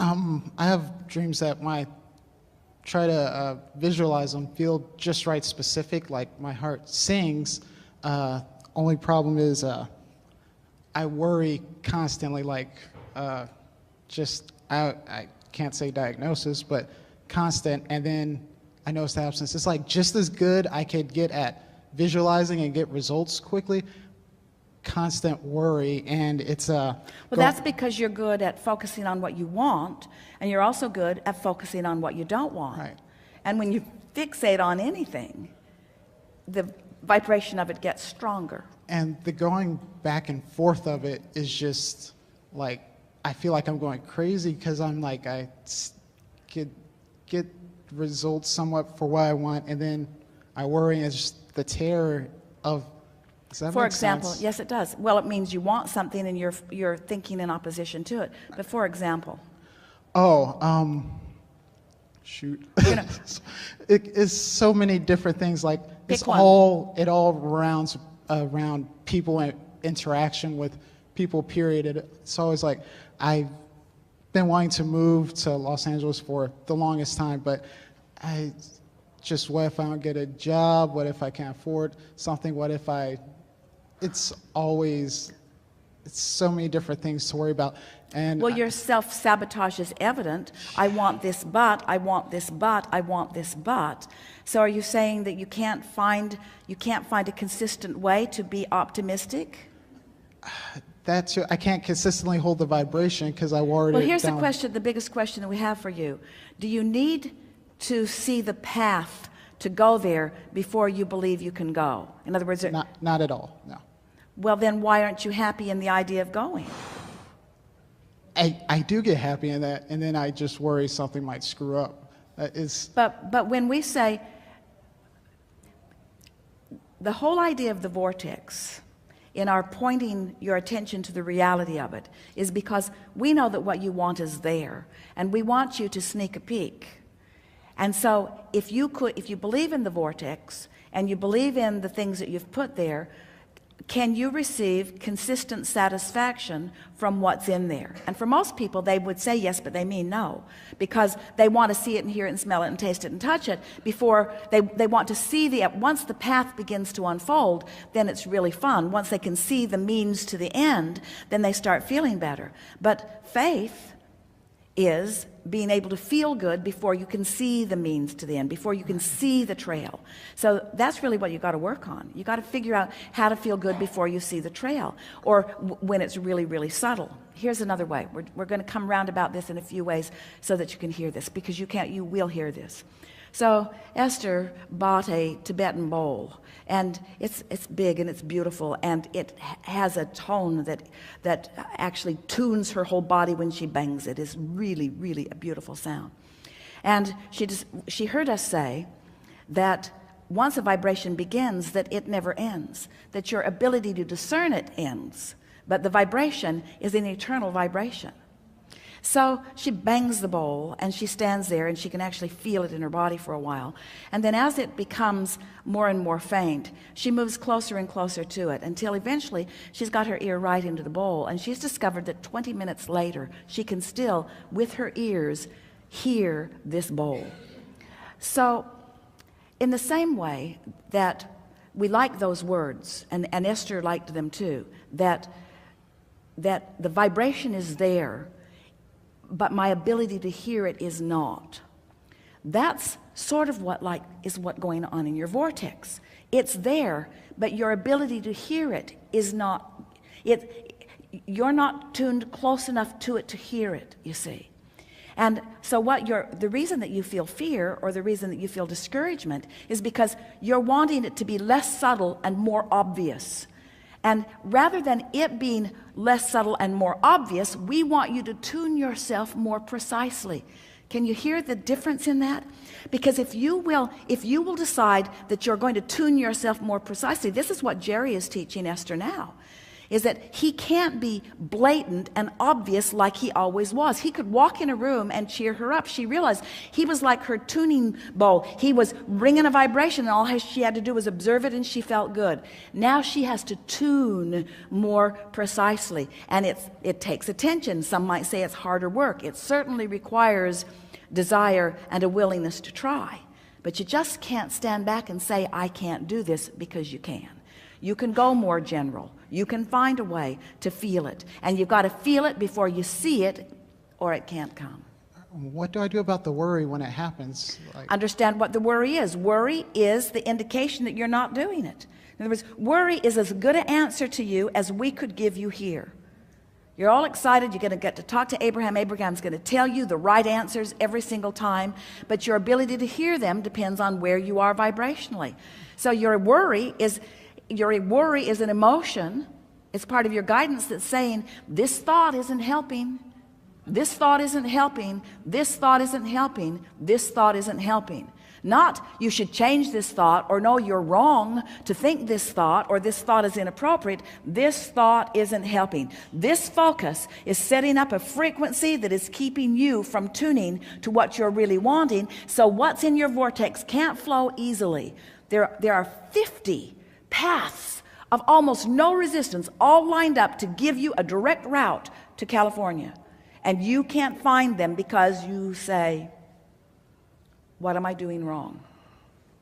I have dreams that when I try to visualize them, feel just right specific, like my heart sings. Only problem is I worry constantly, like I can't say diagnosis, but constant, and then I notice the absence. It's like just as good I could get at visualizing and get results quickly, constant worry, and it's well, that's because you're good at focusing on what you want, and you're also good at focusing on what you don't want. Right. And when you fixate on anything, the vibration of it gets stronger. And the going back and forth of it is just like, I feel like I'm going crazy because I'm like, I get results somewhat for what I want, and then I worry, and it's just the terror of, does that For make example, sense? yes, it does. Well, it means you want something and you're thinking in opposition to it. But for example, shoot. You know, It is so many different things. Like Pick one. it all rounds around people and interaction with people. Period. It's always like I've been wanting to move to Los Angeles for the longest time, but what if I don't get a job? What if I can't afford something? What if it's so many different things to worry about. And well, your self-sabotage is evident. I want this, but I want this, but I want this, but. So are you saying that you can't find a consistent way to be optimistic? That's I can't consistently hold the vibration because I worried. Well, here's the biggest question that we have for you. Do you need to see the path to go there before you believe you can go? In other words, not at all. No. Well, then why aren't you happy in the idea of going? I do get happy in that, and then I just worry something might screw up. But when we say the whole idea of the vortex in our pointing your attention to the reality of it is because we know that what you want is there, and we want you to sneak a peek. And so if you believe in the vortex and you believe in the things that you've put there, can you receive consistent satisfaction from what's in there? And for most people, they would say yes, but they mean no, because they want to see it and hear it and smell it and taste it and touch it before they want to see once the path begins to unfold, then it's really fun. Once they can see the means to the end, then they start feeling better. But faith is being able to feel good before you can see the means to the end, before you can see the trail. So that's really what you got to work on. You got to figure out how to feel good before you see the trail, or when it's really, really subtle. Here's another way. We're going to come round about this in a few ways so that you can hear this, because you will hear this. So Esther bought a Tibetan bowl, and it's big and it's beautiful, and it has a tone that actually tunes her whole body when she bangs it. It's really, really a beautiful sound. And she heard us say that once a vibration begins, that it never ends, that your ability to discern it ends, but the vibration is an eternal vibration. So she bangs the bowl, and she stands there, and she can actually feel it in her body for a while. And then as it becomes more and more faint, she moves closer and closer to it until eventually she's got her ear right into the bowl, and she's discovered that 20 minutes later she can still, with her ears, hear this bowl. So in the same way that we like those words, and Esther liked them too, that the vibration is there, but my ability to hear it is not. That's sort of what going on in your vortex. It's there, but your ability to hear it is not. You're not tuned close enough to it to hear it, you see. And so the reason that you feel fear, or the reason that you feel discouragement, is because you're wanting it to be less subtle and more obvious. And rather than it being less subtle and more obvious, we want you to tune yourself more precisely. Can you hear the difference in that? Because if you will decide that you're going to tune yourself more precisely, this is what Jerry is teaching Esther now, is that he can't be blatant and obvious like he always was. He could walk in a room and cheer her up. She realized he was like her tuning bowl. He was ringing a vibration, and all she had to do was observe it, and she felt good. Now she has to tune more precisely, and it takes attention. Some might say it's harder work. It certainly requires desire and a willingness to try. But you just can't stand back and say, I can't do this, because you can. You can go more general. You can find a way to feel it. And you've got to feel it before you see it, or it can't come. What do I do about the worry when it happens? Understand what the worry is. Worry is the indication that you're not doing it. In other words, worry is as good an answer to you as we could give you here. You're all excited. You're going to get to talk to Abraham. Abraham's going to tell you the right answers every single time, but your ability to hear them depends on where you are vibrationally. So your worry is an emotion. It's part of your guidance that's saying, this thought isn't helping. This thought isn't helping. This thought isn't helping. This thought isn't helping. Not you should change this thought, or no, you're wrong to think this thought, or this thought is inappropriate. This thought isn't helping. This focus is setting up a frequency that is keeping you from tuning to what you're really wanting. So what's in your vortex can't flow easily. There are 50 paths of almost no resistance, all lined up to give you a direct route to California. And you can't find them because you say, what am I doing wrong?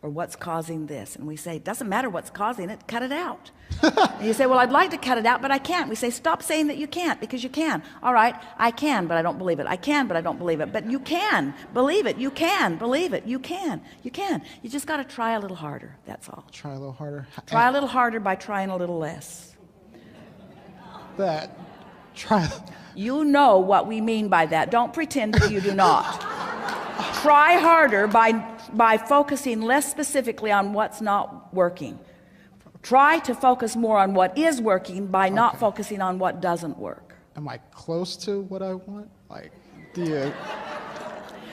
Or what's causing this? And we say, it doesn't matter what's causing it, cut it out. And you say, well, I'd like to cut it out, but I can't. We say, stop saying that you can't, because you can. All right, I can, but I don't believe it. I can, but I don't believe it. But you can believe it. You can believe it. You can. You can. You just got to try a little harder. That's all. Try a little harder. Try a little harder by trying a little less. You know what we mean by that. Don't pretend that you do not. Try harder by focusing less specifically on what's not working. Try to focus more on what is working by not focusing on what doesn't work. Am I close to what I want? Do you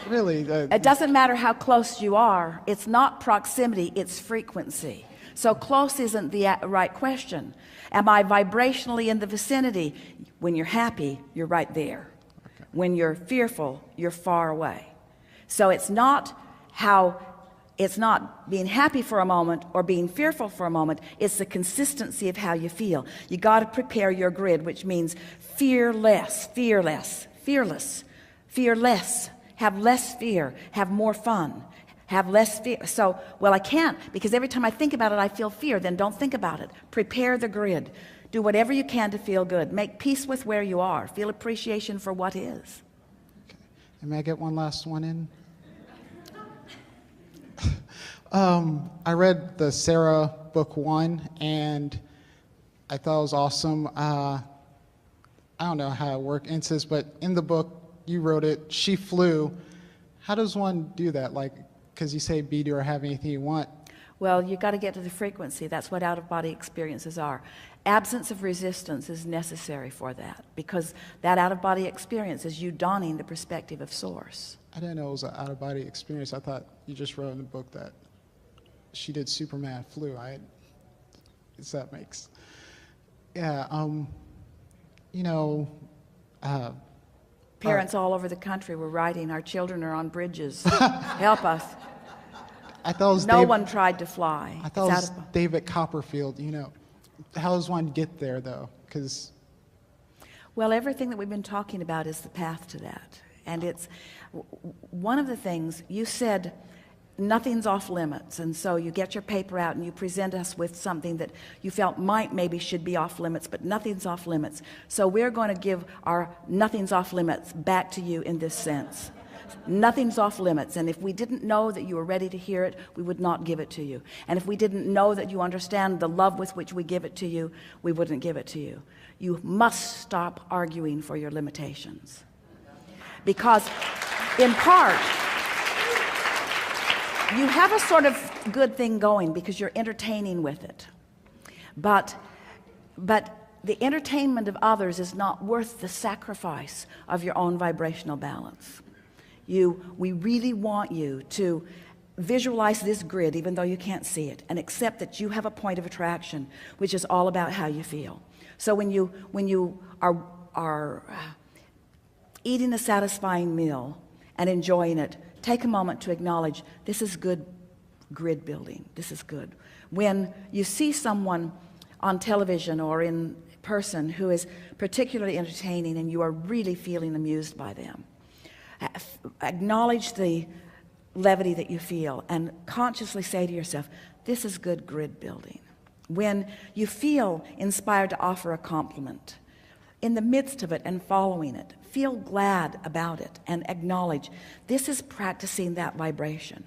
really? It doesn't matter how close you are. It's not proximity, it's frequency. So close isn't the right question. Am I vibrationally in the vicinity? When you're happy, you're right there. Okay. When you're fearful, you're far away. So it's not being happy for a moment or being fearful for a moment. It's the consistency of how you feel. You got to prepare your grid, which means fearless, fearless, fearless, fearless. Have less fear. Have more fun. Have less fear. So, well, I can't, because every time I think about it, I feel fear. Then don't think about it. Prepare the grid. Do whatever you can to feel good. Make peace with where you are. Feel appreciation for what is. Okay. And may I get one last one in? I read the Sarah book 1, and I thought it was awesome. I don't know how it works, but in the book, you wrote it, she flew. How does one do that? Because you say be, do, or have anything you want. Well, you got to get to the frequency. That's what out-of-body experiences are. Absence of resistance is necessary for that, because that out-of-body experience is you donning the perspective of Source. I didn't know it was an out-of-body experience. I thought you just wrote in the book that she did Superman flew. That makes, yeah. Parents all over the country were writing, our children are on bridges. Help us. I thought it was no one tried to fly. I thought it was David Copperfield. How does one get there, though? Well, everything that we've been talking about is the path to that. And it's one of the things you said, nothing's off limits. And so you get your paper out and you present us with something that you felt maybe should be off limits, but nothing's off limits. So we're going to give our nothing's off limits back to you in this sense. Nothing's off limits. And if we didn't know that you were ready to hear it, we would not give it to you. And if we didn't know that you understand the love with which we give it to you, we wouldn't give it to you. You must stop arguing for your limitations. Because in part, you have a sort of good thing going because you're entertaining with it. But the entertainment of others is not worth the sacrifice of your own vibrational balance. We really want you to visualize this grid, even though you can't see it, and accept that you have a point of attraction, which is all about how you feel. So when you are eating a satisfying meal and enjoying it, take a moment to acknowledge, this is good grid building. This is good. When you see someone on television or in person who is particularly entertaining and you are really feeling amused by them, acknowledge the levity that you feel and consciously say to yourself, this is good grid building. When you feel inspired to offer a compliment, in the midst of it and following it, feel glad about it and acknowledge this is practicing that vibration.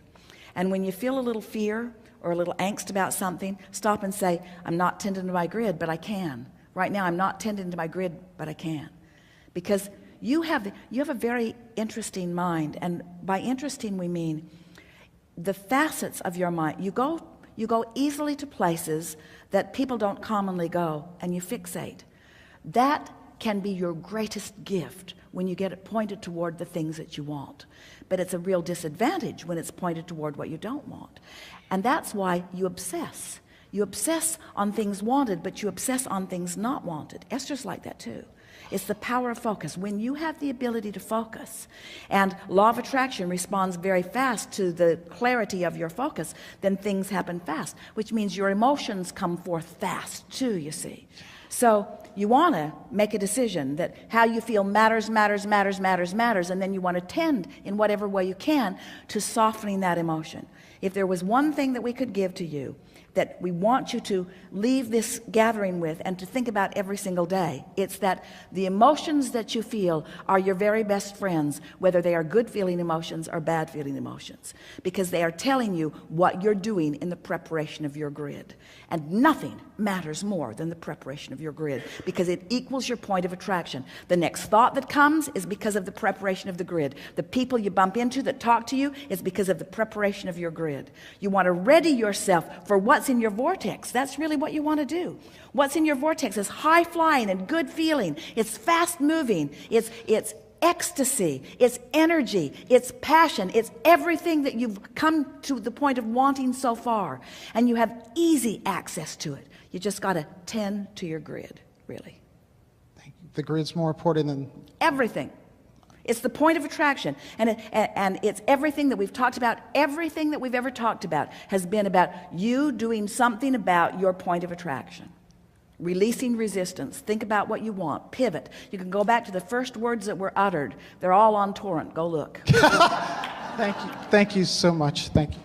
And when you feel a little fear or a little angst about something, stop and say, I'm not tending to my grid, but I can. Right now, I'm not tending to my grid, but I can. Because you have a very interesting mind, and by interesting we mean the facets of your mind. You go easily to places that people don't commonly go, and you fixate. That can be your greatest gift when you get it pointed toward the things that you want. But it's a real disadvantage when it's pointed toward what you don't want. And that's why you obsess. You obsess on things wanted, but you obsess on things not wanted. Esther's like that too. It's the power of focus. When you have the ability to focus, and law of attraction responds very fast to the clarity of your focus, then things happen fast, which means your emotions come forth fast too, you see. So you want to make a decision that how you feel matters, and then you want to tend in whatever way you can to softening that emotion. If there was one thing that we could give to you that we want you to leave this gathering with and to think about every single day, it's that the emotions that you feel are your very best friends, whether they are good feeling emotions or bad feeling emotions, because they are telling you what you're doing in the preparation of your grid. And nothing matters more than the preparation of your grid, because it equals your point of attraction. The next thought that comes is because of the preparation of the grid. The people you bump into that talk to you is because of the preparation of your grid. You want to ready yourself for what's in your vortex. That's really what you want to do. What's in your vortex is high flying and good feeling. It's fast moving. It's ecstasy. It's energy. It's passion. It's everything that you've come to the point of wanting so far. And you have easy access to it. You just got to tend to your grid, really. Thank you. The grid's more important than everything. It's the point of attraction, and it's everything that we've talked about. Everything that we've ever talked about has been about you doing something about your point of attraction. Releasing resistance. Think about what you want. Pivot. You can go back to the first words that were uttered. They're all on torrent. Go look. Thank you. Thank you so much. Thank you.